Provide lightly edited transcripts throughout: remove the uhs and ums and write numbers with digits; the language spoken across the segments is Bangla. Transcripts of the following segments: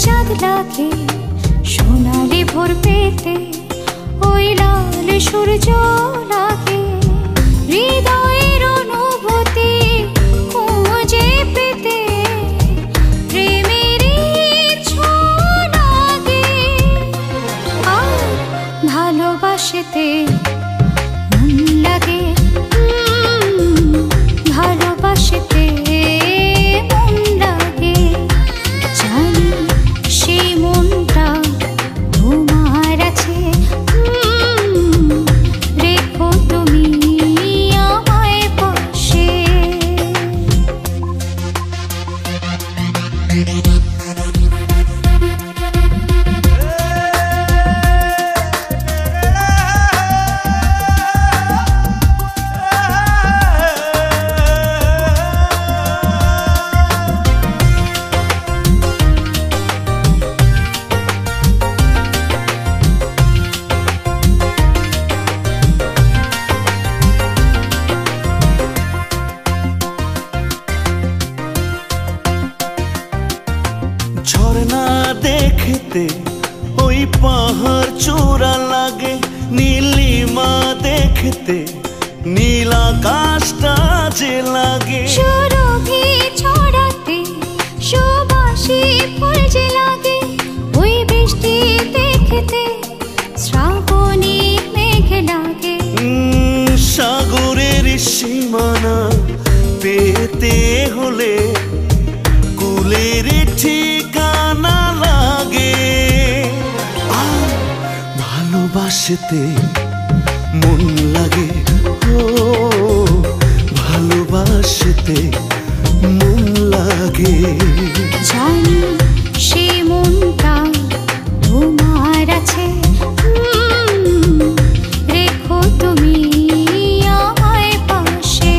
চাঁদ লাগে সোনালি ভোর পেতে, ওই লাল সূর্য লাগে হৃদয়ের অনুভূতি খুঁজে পেতে, প্রেমের ছোঁয়া লাগে আর ভালোবাসতে মন লাগে, ভালোবাসতে মন লাগে। জানি সেই মনটা তোমার আছে, রেখো তুমি আমায় পাশে। ঝর্ণা দেখতে ওই পাহাড় চূড়া লাগে, নীলিমা দেখতে নীল আকাশটা যে লাগে, সুরভি ছড়াতে সুবাসী ফুল যে লাগে, ওই বৃষ্টি দেখতে শ্রাবণী মেঘ লাগে। সাগরের সীমানা পেতে হলে কুলের ঠিকানা লাগে, আর ভালোবাসতে মন লাগে, ও ভালোবাসতে মন লাগে। জানি সেই মনটা তোমার আছে, রেখো তুমি আমায় পাশে।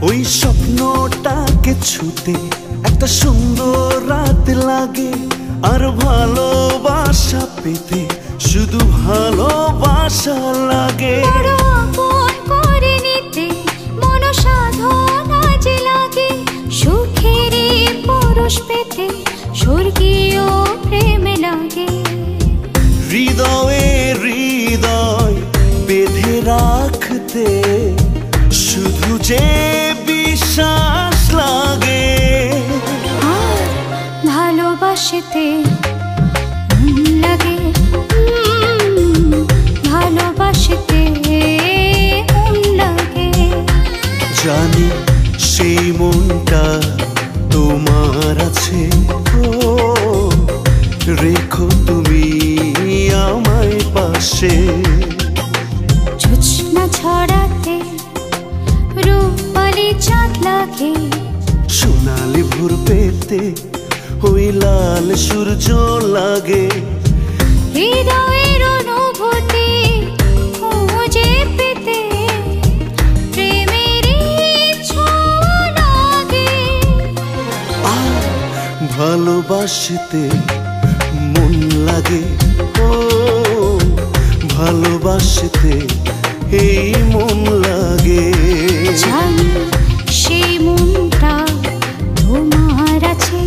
ওই স্বপ্নটাকে ছুতে একটা সুন্দর রাত লাগে, আর ভালোবাসা পেতে শুধু ভালোবাসা লাগে। বড় আপন করে নিতে মন সাধনা যে লাগে, সুখের পরশ পেতে স্বর্গীয় প্রেম লাগে। হৃদয়ে হৃদয় বেঁধে রাখতে শুধু যে বিশ্বাস লাগে, আর ভালোবাসতে মন লাগে, ভালোবাসতে মন লাগে। জানি সেই মনটা তোমার আছে, ও রেখো তুমি আমায় পাশে। জোছনা ছড়াতে রূপালি চাঁদ লাগে, সোনালি ভোর পেতে ওই লাল সূর্য লাগে, হৃদয়ের অনুভূতি খুঁজে পেতে প্রেমের ছোঁয়া লাগে, আর ভালোবাসতে মন লাগে, ও ভালোবাসতে এই মন লাগে। জানি সেই মনটা তোমার আছে,